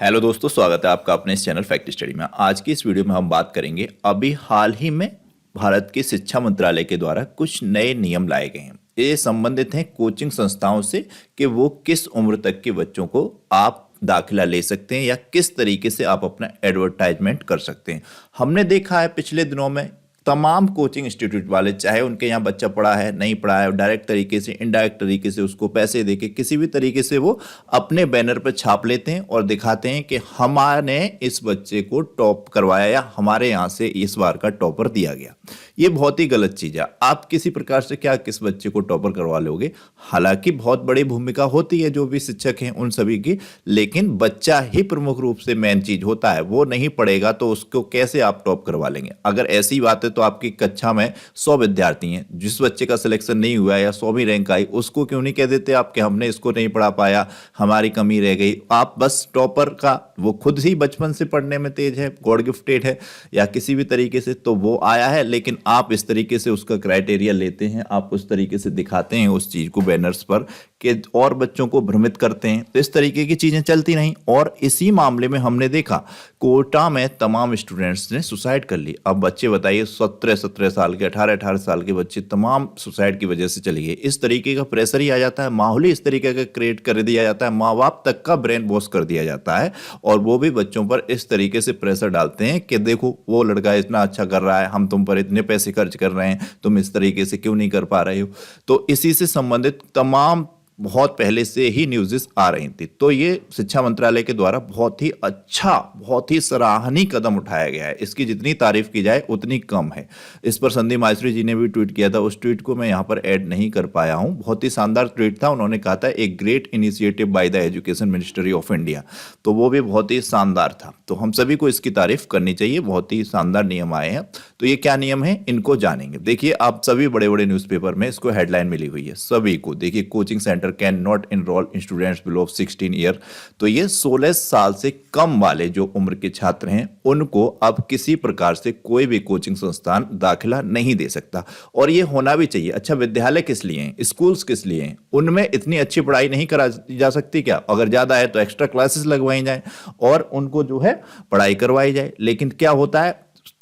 Hello दोस्तों, स्वागत है आपका अपने इस चैनल फैक्ट स्टडी में। आज की इस वीडियो में हम बात करेंगे अभी हाल ही में भारत के शिक्षा मंत्रालय के द्वारा कुछ नए नियम लाए गए हैं। ये संबंधित हैं कोचिंग संस्थाओं से कि वो किस उम्र तक के बच्चों को आप दाखिला ले सकते हैं या किस तरीके से आप अपना एडवर्टाइजमेंट कर सकते हैं। हमने देखा है पिछले दिनों में तमाम कोचिंग इंस्टीट्यूट वाले, चाहे उनके यहाँ बच्चा पढ़ा है नहीं पढ़ा है, डायरेक्ट तरीके से इनडायरेक्ट तरीके से उसको पैसे देके किसी भी तरीके से वो अपने बैनर पर छाप लेते हैं और दिखाते हैं कि हमारे इस बच्चे को टॉप करवाया या हमारे यहाँ से इस बार का टॉपर दिया गया। ये बहुत ही गलत चीज़ है। आप किसी प्रकार से क्या किस बच्चे को टॉपर करवा लोगे? हालांकि बहुत बड़ी भूमिका होती है जो भी शिक्षक हैं उन सभी की, लेकिन बच्चा ही प्रमुख रूप से मेन चीज होता है। वो नहीं पढ़ेगा तो उसको कैसे आप टॉप करवा लेंगे? अगर ऐसी बात है तो आपकी कक्षा में 100 विद्यार्थी हैं, जिस बच्चे का सिलेक्शन नहीं हुआ या 100वीं रैंक आई, उसको क्यों नहीं कह देते आप कि हमने इसको नहीं पढ़ा पाया, हमारी कमी रह गई। आप बस टॉपर का, वो खुद ही बचपन से पढ़ने में तेज है, गॉड गिफ्टेड है या किसी भी तरीके से, तो वो आया है, लेकिन आप इस तरीके से उसका क्राइटेरिया लेते हैं, आप उस तरीके से दिखाते हैं उस चीज को बैनर्स पर कि और बच्चों को भ्रमित करते हैं। तो इस तरीके की चीजें चलती नहीं। और इसी मामले में हमने देखा कोटा में तमाम स्टूडेंट्स ने सुसाइड कर ली। अब बच्चे बताइए, 17-17 साल के, 18-18 साल के बच्चे तमाम सुसाइड की वजह से चले गए। इस तरीके का प्रेशर ही आ जाता है, माहौल ही इस तरीके का क्रिएट कर दिया जाता है, माँ बाप तक का ब्रेन वॉश कर दिया जाता है और वो भी बच्चों पर इस तरीके से प्रेशर डालते हैं कि देखो वो लड़का इतना अच्छा कर रहा है, हम तुम पर इतने पैसे खर्च कर रहे हैं, तुम इस तरीके से क्यों नहीं कर पा रहे हो। तो इसी से संबंधित तमाम बहुत पहले से ही न्यूज़ेस आ रही थी। तो ये शिक्षा मंत्रालय के द्वारा बहुत ही अच्छा, बहुत ही सराहनीय कदम उठाया गया है। इसकी जितनी तारीफ की जाए उतनी कम है। इस पर संदीप माहेश्वरी जी ने भी ट्वीट किया था, उस ट्वीट को मैं यहाँ पर ऐड नहीं कर पाया हूँ। बहुत ही शानदार ट्वीट था। उन्होंने कहा था a great initiative by the education ministry of India, तो वो भी बहुत ही शानदार था। तो हम सभी को इसकी तारीफ करनी चाहिए। बहुत ही शानदार नियम आए हैं। तो ये क्या नियम है, इनको जानेंगे। देखिए, आप सभी बड़े बड़े न्यूज़पेपर में इसको हेडलाइन मिली हुई है सभी को। देखिए, coaching centre can not enrol students below 16 year. तो ये 16 साल से कम वाले जो उम्र के छात्र हैं उनको अब किसी प्रकार से कोई भी कोचिंग संस्थान दाखिला नहीं दे सकता। और ये होना भी चाहिए। अच्छा, विद्यालय किस लिए हैं, स्कूल्स किस लिए हैं? उनमें इतनी अच्छी पढ़ाई नहीं करा जा सकती क्या? अगर ज्यादा है तो एक्स्ट्रा क्लासेस लगवाई जाए और उनको जो है पढ़ाई करवाई जाए। लेकिन क्या होता है,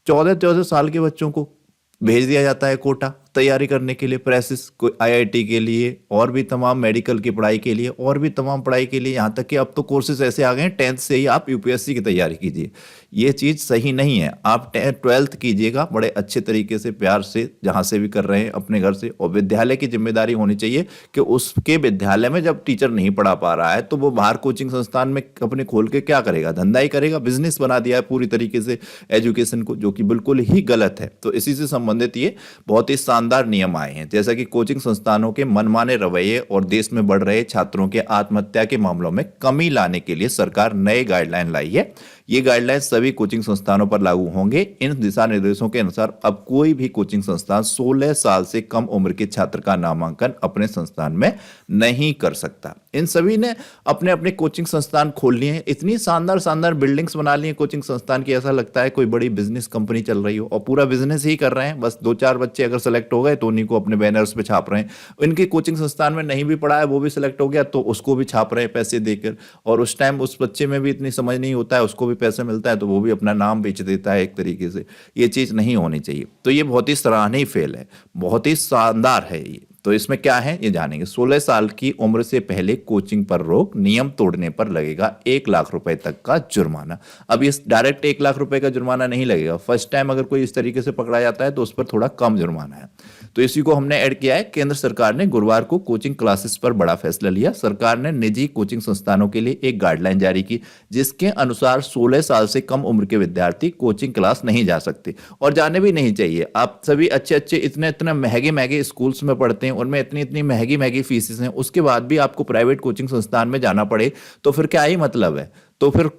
14-14 साल के बच्चों को भेज दिया जाता है कोटा तैयारी करने के लिए, प्रेसिस कोई आईआईटी के लिए और भी तमाम मेडिकल की पढ़ाई के लिए और भी तमाम पढ़ाई के लिए। यहाँ तक कि अब तो कोर्सेज ऐसे आ गए हैं 10th से ही आप यूपीएससी की तैयारी कीजिए। ये चीज़ सही नहीं है। आप 12th कीजिएगा बड़े अच्छे तरीके से, प्यार से, जहाँ से भी कर रहे हैं अपने घर से। और विद्यालय की जिम्मेदारी होनी चाहिए कि उसके विद्यालय में जब टीचर नहीं पढ़ा पा रहा है तो वो बाहर कोचिंग संस्थान में अपने खोल के क्या करेगा? धंधा ही करेगा। बिजनेस बना दिया है पूरी तरीके से एजुकेशन को, जो कि बिल्कुल ही गलत है। तो इसी से संबंधित ये बहुत ही शानदार नियम आए हैं, जैसा कि कोचिंग संस्थानों के मनमाने रवैये और देश में बढ़ रहे छात्रों के आत्महत्या के मामलों में कमी लाने के लिए सरकार नए गाइडलाइन लाई है। ये गाइडलाइन सभी कोचिंग संस्थानों पर लागू होंगे। इन दिशा निर्देशों के अनुसार अब कोई भी कोचिंग संस्थान 16 साल से कम उम्र के छात्र का नामांकन अपने संस्थान में नहीं कर सकता। इन सभी ने अपने अपने कोचिंग संस्थान खोल लिए हैं। इतनी शानदार शानदार बिल्डिंग्स बना ली हैं कोचिंग संस्थान की, ऐसा लगता है कोई बड़ी बिजनेस कंपनी चल रही हो। और पूरा बिजनेस ही कर रहे हैं। बस 2-4 बच्चे अगर सेलेक्ट हो गए तो उन्हीं को अपने बैनर्स पे छाप रहे हैं। इनके कोचिंग संस्थान में नहीं भी पढ़ा है, वो भी सिलेक्ट हो गया तो उसको भी छाप रहे हैं पैसे देकर। और उस टाइम उस बच्चे में भी इतनी समझ नहीं होता है, उसको भी पैसे मिलता है तो वो भी अपना नाम बेच देता है एक तरीके से। ये चीज़ नहीं होनी चाहिए। तो ये बहुत ही सराहनीय फेल है, बहुत ही शानदार है ये। तो इसमें क्या है ये जानेंगे। 16 साल की उम्र से पहले कोचिंग पर रोक, नियम तोड़ने पर लगेगा 1 लाख रुपए तक का जुर्माना। अब ये डायरेक्ट 1 लाख रुपए का जुर्माना नहीं लगेगा। फर्स्ट टाइम अगर कोई इस तरीके से पकड़ा जाता है तो उस पर थोड़ा कम जुर्माना है। तो इसी को हमने ऐड किया है। केंद्र सरकार ने गुरुवार को कोचिंग क्लासेस पर बड़ा फैसला लिया। सरकार ने निजी कोचिंग संस्थानों के लिए एक गाइडलाइन जारी की, जिसके अनुसार 16 साल से कम उम्र के विद्यार्थी कोचिंग क्लास नहीं जा सकते और जाने भी नहीं चाहिए। आप सभी अच्छे अच्छे इतने इतने महंगे महंगे स्कूल्स में पढ़ते हैं, उनमें इतनी इतनी महंगी महंगी फीसेस हैं, उसके बाद भी आपको प्राइवेट कोचिंग संस्थान में जाना पड़े तो फिर क्या ही मतलब है? तो फिर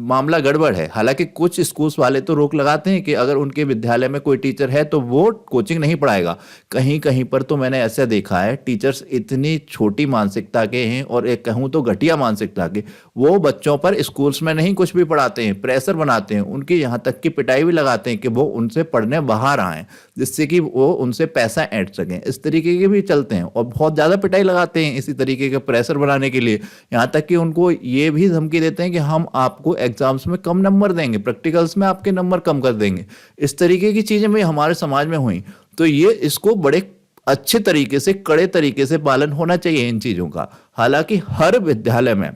मामला गड़बड़ है। हालांकि कुछ स्कूल्स वाले तो रोक लगाते हैं कि अगर उनके विद्यालय में कोई टीचर है तो वो कोचिंग नहीं पढ़ाएगा। कहीं कहीं पर तो मैंने ऐसा देखा है, टीचर्स इतनी छोटी मानसिकता के हैं और एक कहूँ तो घटिया मानसिकता के, वो बच्चों पर स्कूल्स में नहीं कुछ भी पढ़ाते हैं, प्रेशर बनाते हैं, उनकी यहाँ तक की पिटाई भी लगाते हैं कि वो उनसे पढ़ने बाहर आएँ, जिससे कि वो उनसे पैसा ऐंठ सकें। इस तरीके के भी चलते हैं और बहुत ज़्यादा पिटाई लगाते हैं इसी तरीके का प्रेशर बनाने के लिए। यहाँ तक कि उनको ये भी धमकी देते हैं कि हम आपको एग्जाम्स में कम नंबर देंगे, प्रैक्टिकल्स में आपके नंबर कम कर देंगे। इस तरीके की चीजें भी हमारे समाज में हुई, तो ये इसको बड़े अच्छे तरीके से, कड़े तरीके से पालन होना चाहिए इन चीजों का। हालांकि हर विद्यालय में,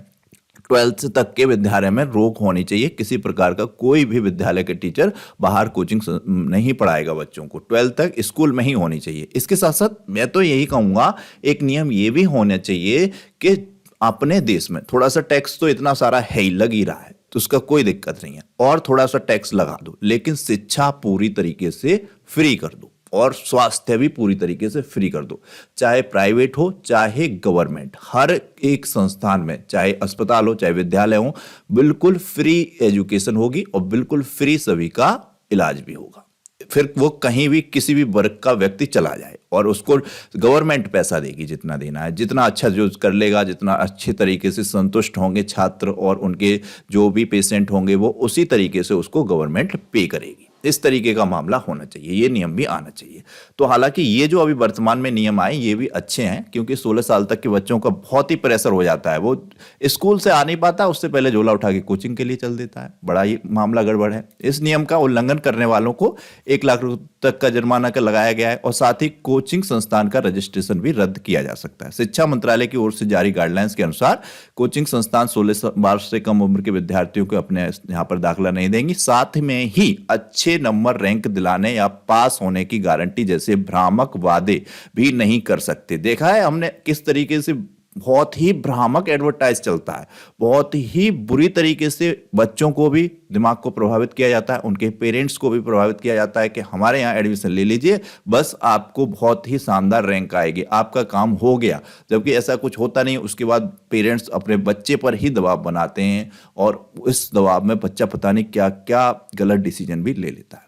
12th तक के विद्यालय में रोक होनी चाहिए। किसी प्रकार का कोई भी विद्यालय के टीचर बाहर कोचिंग नहीं पढ़ाएगा बच्चों को, 12th तक स्कूल में ही होनी चाहिए। इसके साथ साथ मैं तो यही कहूंगा, एक नियम ये भी होना चाहिए कि अपने देश में थोड़ा सा टैक्स तो इतना सारा है ही, लग ही रहा है, तो उसका कोई दिक्कत नहीं है, और थोड़ा सा टैक्स लगा दो, लेकिन शिक्षा पूरी तरीके से फ्री कर दो और स्वास्थ्य भी पूरी तरीके से फ्री कर दो। चाहे प्राइवेट हो चाहे गवर्नमेंट, हर एक संस्थान में, चाहे अस्पताल हो चाहे विद्यालय हो, बिल्कुल फ्री एजुकेशन होगी और बिल्कुल फ्री सभी का इलाज भी होगा। फिर वो कहीं भी किसी भी वर्ग का व्यक्ति चला जाए और उसको गवर्नमेंट पैसा देगी, जितना देना है, जितना अच्छा जो कर लेगा, जितना अच्छे तरीके से संतुष्ट होंगे छात्र और उनके जो भी पेशेंट होंगे, वो उसी तरीके से उसको गवर्नमेंट पे करेगी। इस तरीके का मामला होना चाहिए, ये नियम भी आना चाहिए। तो हालांकि ये जो अभी वर्तमान में नियम आए ये भी अच्छे हैं, क्योंकि 16 साल तक के बच्चों का बहुत ही प्रेशर हो जाता है, वो स्कूल से आ नहीं पाता, उससे पहले झोला उठा के कोचिंग के लिए चल देता है। बड़ा ही मामला गड़बड़ है। इस नियम का उल्लंघन करने वालों को 1 लाख रुपए तक का जुर्माना का लगाया गया है और साथ ही कोचिंग संस्थान का रजिस्ट्रेशन भी रद्द किया जा सकता है। शिक्षा मंत्रालय की ओर से जारी गाइडलाइंस के अनुसार कोचिंग संस्थान 16 वर्ष से कम उम्र के विद्यार्थियों को अपने यहाँ पर दाखिला नहीं देंगी। साथ में ही अच्छे नंबर, रैंक दिलाने या पास होने की गारंटी जैसे भ्रामक वादे भी नहीं कर सकते। देखा है हमने किस तरीके से बहुत ही भ्रामक एडवर्टाइज चलता है, बहुत ही बुरी तरीके से बच्चों को भी दिमाग को प्रभावित किया जाता है, उनके पेरेंट्स को भी प्रभावित किया जाता है कि हमारे यहाँ एडमिशन ले लीजिए, बस आपको बहुत ही शानदार रैंक आएगी, आपका काम हो गया। जबकि ऐसा कुछ होता नहीं। उसके बाद पेरेंट्स अपने बच्चे पर ही दबाव बनाते हैं और इस दबाव में बच्चा पता नहीं क्या क्या गलत डिसीजन भी ले लेता है।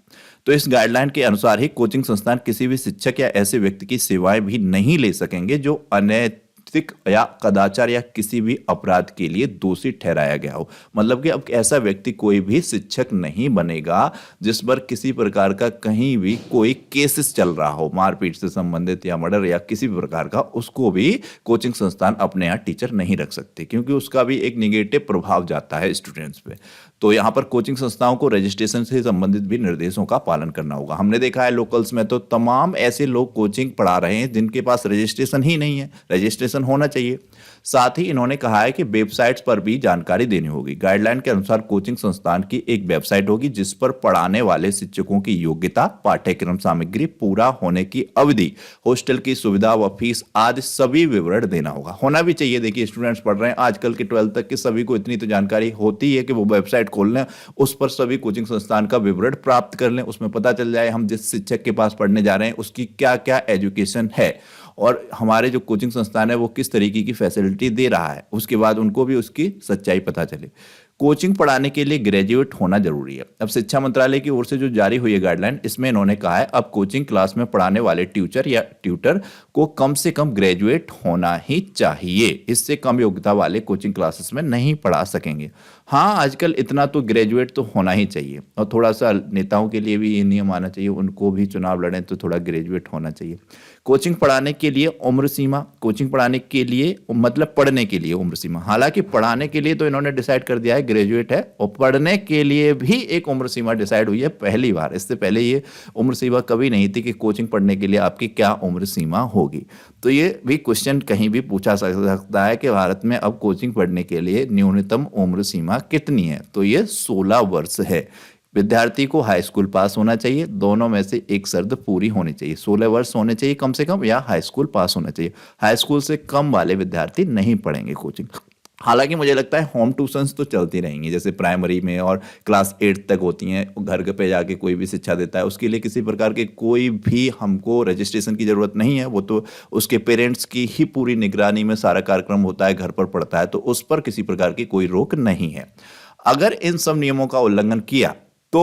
तो इस गाइडलाइन के अनुसार ही कोचिंग संस्थान किसी भी शिक्षक या ऐसे व्यक्ति की सेवाएं भी नहीं ले सकेंगे जो अनैतिक या कदाचार या किसी भी अपराध के लिए दोषी ठहराया गया हो। मतलब कि अब ऐसा व्यक्ति कोई भी शिक्षक नहीं बनेगा जिस पर किसी प्रकार का कहीं भी कोई केसेस चल रहा हो, मारपीट से संबंधित या मर्डर या किसी भी प्रकार का, उसको भी कोचिंग संस्थान अपने यहाँ टीचर नहीं रख सकते, क्योंकि उसका भी एक निगेटिव प्रभाव जाता है स्टूडेंट्स पे। तो यहाँ पर कोचिंग संस्थाओं को रजिस्ट्रेशन से संबंधित भी निर्देशों का पालन करना होगा। हमने देखा है लोकल्स में तो तमाम ऐसे लोग कोचिंग पढ़ा रहे हैं जिनके पास रजिस्ट्रेशन ही नहीं है, रजिस्ट्रेशन होना चाहिए। साथ ही इन्होंने कहा है कि वेबसाइट्स पर भी जानकारी देनी होगी। गाइडलाइन के अनुसार कोचिंग संस्थान की एक वेबसाइट होगी जिस पर पढ़ाने वाले शिक्षकों की योग्यता, पाठ्यक्रम सामग्री, पूरा होने की अवधि, हॉस्टल की सुविधा व फीस आदि सभी विवरण देना होगा। होना भी चाहिए। देखिए स्टूडेंट्स पढ़ रहे हैं आजकल के 12th तक के, सभी को इतनी तो जानकारी होती है कि वो वेबसाइट खोल लें, उस पर सभी कोचिंग संस्थान का विवरण प्राप्त कर लें, उसमें पता चल जाए हम जिस शिक्षक के पास पढ़ने जा रहे हैं उसकी क्या क्या एजुकेशन है और हमारे जो कोचिंग संस्थान है वो किस तरीके की फैसिलिटी दे रहा है। उसके बाद उनको भी उसकी सच्चाई पता चले। कोचिंग पढ़ाने के लिए ग्रेजुएट होना जरूरी है। अब शिक्षा मंत्रालय की ओर से जो जारी हुई है गाइडलाइन, इसमें इन्होंने कहा है अब कोचिंग क्लास में पढ़ाने वाले टीचर या ट्यूटर को कम से कम ग्रेजुएट होना ही चाहिए। इससे कम योग्यता वाले कोचिंग क्लासेस में नहीं पढ़ा सकेंगे। हाँ, आजकल इतना तो ग्रेजुएट तो होना ही चाहिए और थोड़ा सा नेताओं के लिए भी ये नियम आना चाहिए, उनको भी चुनाव लड़ें तो थोड़ा ग्रेजुएट होना चाहिए। कोचिंग पढ़ाने के लिए उम्र सीमा, कोचिंग पढ़ाने के लिए मतलब पढ़ने के लिए उम्र सीमा, हालांकि पढ़ाने के लिए तो इन्होंने डिसाइड कर दिया है ग्रेजुएट है, और पढ़ने के लिए भी एक उम्र सीमा डिसाइड हुई है पहली बार। इससे पहले ये उम्र सीमा कभी नहीं थी कि कोचिंग पढ़ने के लिए आपकी क्या उम्र सीमा होगी। तो ये भी क्वेश्चन कहीं भी पूछा सकता है कि भारत में अब कोचिंग पढ़ने के लिए न्यूनतम उम्र सीमा कितनी है, तो ये 16 वर्ष है। विद्यार्थी को हाई स्कूल पास होना चाहिए, दोनों में से एक शर्त पूरी होनी चाहिए। 16 वर्ष होने चाहिए कम से कम, या हाई स्कूल पास होना चाहिए। हाई स्कूल से कम वाले विद्यार्थी नहीं पढ़ेंगे कोचिंग। हालांकि मुझे लगता है होम ट्यूशंस तो चलती रहेंगी, जैसे प्राइमरी में और क्लास 8 तक होती हैं, घर पे जाके कोई भी शिक्षा देता है, उसके लिए किसी प्रकार के कोई भी हमको रजिस्ट्रेशन की ज़रूरत नहीं है। वो तो उसके पेरेंट्स की ही पूरी निगरानी में सारा कार्यक्रम होता है, घर पर पढ़ता है, तो उस पर किसी प्रकार की कोई रोक नहीं है। अगर इन सब नियमों का उल्लंघन किया तो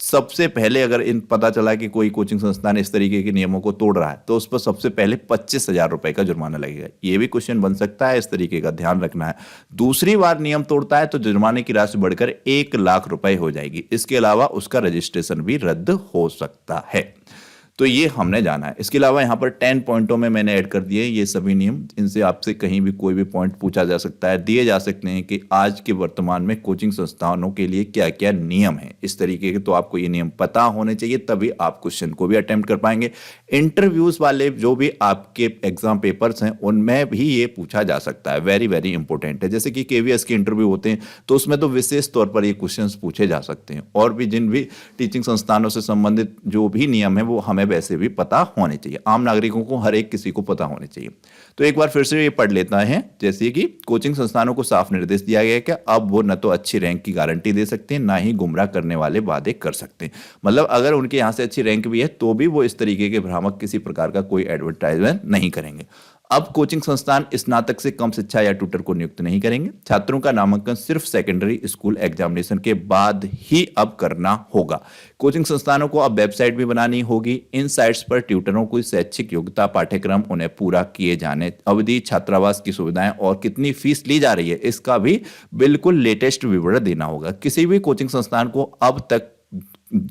सबसे पहले, अगर इन पता चला कि कोई कोचिंग संस्थान इस तरीके के नियमों को तोड़ रहा है, तो उस पर सबसे पहले 25,000 रुपए का जुर्माना लगेगा। ये भी क्वेश्चन बन सकता है, इस तरीके का ध्यान रखना है। दूसरी बार नियम तोड़ता है तो जुर्माने की राशि बढ़कर 1 लाख रुपए हो जाएगी। इसके अलावा उसका रजिस्ट्रेशन भी रद्द हो सकता है। तो ये हमने जाना है। इसके अलावा यहाँ पर 10 पॉइंटों में मैंने ऐड कर दिए ये सभी नियम। इनसे आपसे कहीं भी कोई भी पॉइंट पूछा जा सकता है, दिए जा सकते हैं कि आज के वर्तमान में कोचिंग संस्थानों के लिए क्या क्या नियम है इस तरीके के। तो आपको ये नियम पता होने चाहिए, तभी आप क्वेश्चन को भी अटेम्प्ट कर पाएंगे। इंटरव्यूज वाले जो भी आपके एग्जाम पेपर्स हैं उनमें भी ये पूछा जा सकता है, वेरी वेरी इंपॉर्टेंट है। जैसे कि केवीएस के इंटरव्यू होते हैं तो उसमें तो विशेष तौर पर ये क्वेश्चंस पूछे जा सकते हैं। और भी जिन भी टीचिंग संस्थानों से संबंधित जो भी नियम है वो हमें वैसे भी पता होने चाहिए, आम नागरिकों को हर एक किसी को पता होने चाहिए। तो एक बार फिर से ये पढ़ लेता है। जैसे कि कोचिंग संस्थानों को साफ निर्देश दिया गया है कि अब वो न तो अच्छी रैंक की गारंटी दे सकते हैं, ना ही गुमराह करने वाले वादे कर सकते हैं। मतलब अगर उनके यहाँ से अच्छी रैंक भी है तो भी वो इस तरीके के भ्रामक किसी प्रकार का कोई एडवर्टाइजमेंट नहीं करेंगे। अब कोचिंग संस्थान स्नातक से कम शिक्षा या ट्यूटर को नियुक्त नहीं करेंगे। छात्रों का नामांकन सिर्फ सेकेंडरी स्कूल एग्जामिनेशन के बाद ही अब करना होगा। कोचिंग संस्थानों को अब वेबसाइट भी बनानी होगी। इन साइट्स पर ट्यूटरों की शैक्षिक योग्यता, पाठ्यक्रम, उन्हें पूरा किए जाने अवधि, छात्रावास की सुविधाएं और कितनी फीस ली जा रही है इसका भी बिल्कुल लेटेस्ट विवरण देना होगा। किसी भी कोचिंग संस्थान को अब तक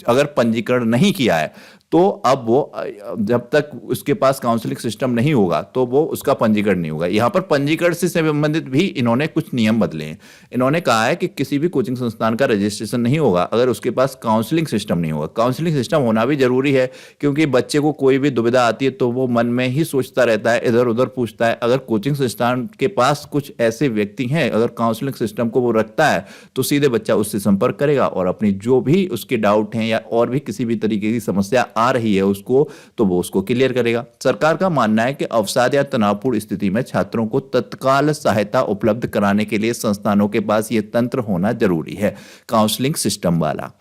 अगर पंजीकरण नहीं किया है तो अब वो जब तक उसके पास काउंसलिंग सिस्टम नहीं होगा तो वो उसका पंजीकरण नहीं होगा। यहाँ पर पंजीकरण से संबंधित भी इन्होंने कुछ नियम बदले हैं। इन्होंने कहा है कि किसी भी कोचिंग संस्थान का रजिस्ट्रेशन नहीं होगा अगर उसके पास काउंसलिंग सिस्टम नहीं होगा। काउंसलिंग सिस्टम होना भी जरूरी है क्योंकि बच्चे को कोई भी दुविधा आती है तो वो मन में ही सोचता रहता है, इधर उधर पूछता है। अगर कोचिंग संस्थान के पास कुछ ऐसे व्यक्ति हैं, अगर काउंसलिंग सिस्टम को वो रखता है तो सीधे बच्चा उससे संपर्क करेगा और अपनी जो भी उसके डाउट हैं या और भी किसी भी तरीके की समस्या आ रही है उसको, तो वो उसको क्लियर करेगा। सरकार का मानना है कि अवसाद या तनावपूर्ण स्थिति में छात्रों को तत्काल सहायता उपलब्ध कराने के लिए संस्थानों के पास यह तंत्र होना जरूरी है, काउंसलिंग सिस्टम वाला।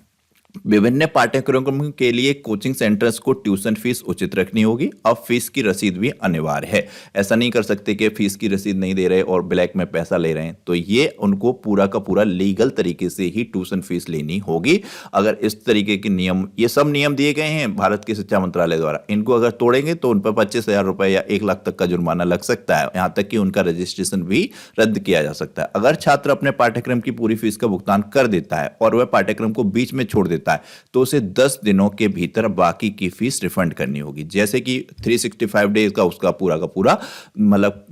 विभिन्न पाठ्यक्रमों के लिए कोचिंग सेंटर्स को ट्यूशन फीस उचित रखनी होगी। अब फीस की रसीद भी अनिवार्य है। ऐसा नहीं कर सकते कि फीस की रसीद नहीं दे रहे और ब्लैक में पैसा ले रहे हैं। तो ये उनको पूरा का पूरा लीगल तरीके से ही ट्यूशन फीस लेनी होगी। अगर इस तरीके के नियम, ये सब नियम दिए गए हैं भारत के शिक्षा मंत्रालय द्वारा, इनको अगर तोड़ेंगे तो उन पर 25,000 रुपए या 1 लाख तक का जुर्माना लग सकता है। यहाँ तक कि उनका रजिस्ट्रेशन भी रद्द किया जा सकता है। अगर छात्र अपने पाठ्यक्रम की पूरी फीस का भुगतान कर देता है और वह पाठ्यक्रम को बीच में छोड़ देता है तो उसे 10 दिनों के भीतर बाकी की फीस रिफंड करनी होगी। जैसे कि 365 डेज का उसका पूरा का पूरा मतलब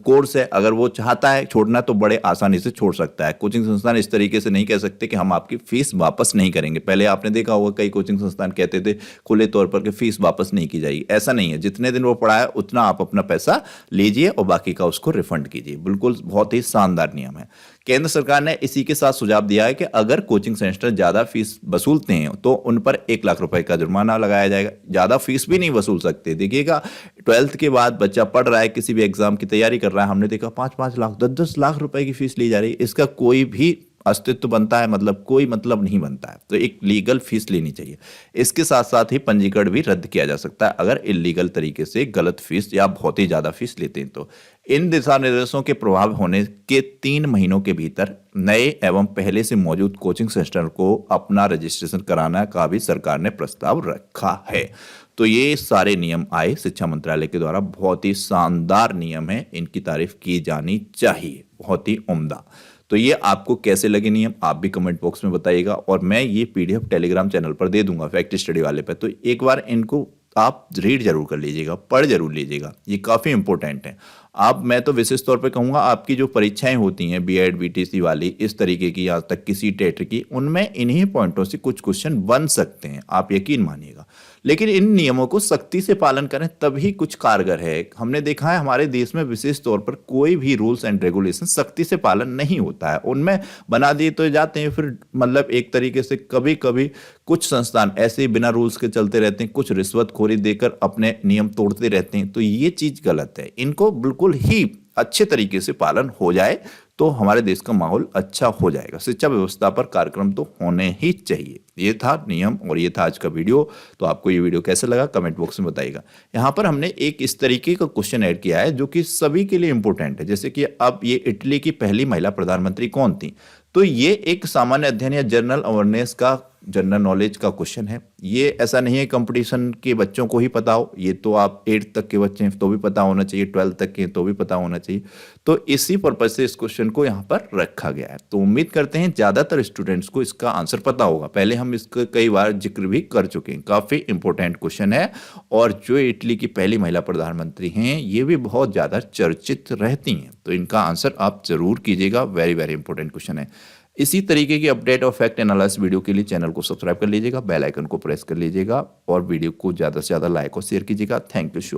कोर्स है, अगर वो चाहता है छोड़ना तो बड़े आसानी से छोड़ सकता है। कोचिंग संस्थान इस तरीके से नहीं कह सकते कि हम आपकी फीस वापस नहीं करेंगे। पहले आपने देखा होगा कई कोचिंग संस्थान कहते थे खुले तौर पर कि फीस वापस नहीं की जाएगी। ऐसा नहीं है, जितने दिन वो पढ़ाया उतना आप अपना पैसा लीजिए और बाकी का उसको रिफंड कीजिए। बिल्कुल बहुत ही शानदार नियम है। केंद्र सरकार ने इसी के साथ सुझाव दिया है कि अगर कोचिंग सेंटर ज्यादा फीस वसूलते हैं तो उन पर 1 लाख रुपए का जुर्माना लगाया जाएगा। ज्यादा फीस भी नहीं वसूल सकते। देखिएगा 12th के बाद बच्चा पढ़ रहा है, किसी भी एग्जाम की तैयारी कर रहा है, हमने देखा 5-5 लाख 10-10 लाख रुपए की फीस ली जा रही है। इसका कोई भी अस्तित्व बनता है, मतलब कोई मतलब नहीं बनता है। तो एक लीगल फीस लेनी चाहिए। इसके साथ साथ ही पंजीकरण भी रद्द किया जा सकता है अगर इलीगल तरीके से गलत फीस या बहुत ही ज्यादा फीस लेते हैं तो। इन दिशा निर्देशों के प्रभाव होने के 3 महीनों के भीतर नए एवं पहले से मौजूद कोचिंग सेंटर को अपना रजिस्ट्रेशन कराना का भी सरकार ने प्रस्ताव रखा है। तो ये सारे नियम आए शिक्षा मंत्रालय के द्वारा, बहुत ही शानदार नियम है, इनकी तारीफ की जानी चाहिए, बहुत ही उम्दा। तो ये आपको कैसे लगे नियम आप भी कमेंट बॉक्स में बताइएगा और मैं ये पीडीएफ टेलीग्राम चैनल पर दे दूंगा फैक्ट स्टडी वाले पे। तो एक बार इनको आप रीड जरूर कर लीजिएगा, पढ़ जरूर लीजिएगा, ये काफ़ी इंपॉर्टेंट है। आप, मैं तो विशेष तौर पे कहूँगा आपकी जो परीक्षाएं होती हैं बीएड बीटीसी वाली इस तरीके की, यहाँ तक कि सीटेट की, उनमें इन्हीं पॉइंटों से कुछ क्वेश्चन बन सकते हैं, आप यकीन मानिएगा। लेकिन इन नियमों को सख्ती से पालन करें तभी कुछ कारगर है। हमने देखा है हमारे देश में विशेष तौर पर कोई भी रूल्स एंड रेगुलेशन सख्ती से पालन नहीं होता है। उनमें बना दिए तो जाते हैं, फिर मतलब एक तरीके से कभी कभी कुछ संस्थान ऐसे ही बिना रूल्स के चलते रहते हैं, कुछ रिश्वतखोरी देकर अपने नियम तोड़ते रहते हैं। तो ये चीज गलत है, इनको बिल्कुल ही अच्छे तरीके से पालन हो जाए तो हमारे देश का माहौल अच्छा हो जाएगा। शिक्षा व्यवस्था पर कार्यक्रम तो होने ही चाहिए। ये था नियम और ये था आज का वीडियो। तो आपको ये वीडियो कैसे लगा कमेंट बॉक्स में बताइएगा। यहाँ पर हमने एक इस तरीके का क्वेश्चन ऐड किया है जो कि सभी के लिए इंपॉर्टेंट है। जैसे कि अब ये इटली की पहली महिला प्रधानमंत्री कौन थी, तो ये एक सामान्य अध्ययन या जनरल अवेयरनेस का जनरल नॉलेज का क्वेश्चन है। ये ऐसा नहीं है कंपटीशन के बच्चों को ही पता हो, ये तो आप 8th तक के बच्चे हैं तो भी पता होना चाहिए, 12th तक के तो भी पता होना चाहिए। तो इसी पर्पज से इस क्वेश्चन को यहाँ पर रखा गया है। तो उम्मीद करते हैं ज़्यादातर स्टूडेंट्स को इसका आंसर पता होगा। पहले हम इसका कई बार जिक्र भी कर चुके हैं, काफ़ी इंपॉर्टेंट क्वेश्चन है। और जो इटली की पहली महिला प्रधानमंत्री हैं ये भी बहुत ज़्यादा चर्चित रहती हैं, तो इनका आंसर आप जरूर कीजिएगा। वेरी वेरी इंपॉर्टेंट क्वेश्चन है। इसी तरीके की अपडेट और फैक्ट एनालिसिस वीडियो के लिए चैनल को सब्सक्राइब कर लीजिएगा, बेल आइकन को प्रेस कर लीजिएगा और वीडियो को ज़्यादा से ज़्यादा लाइक और शेयर कीजिएगा। Thank you so much.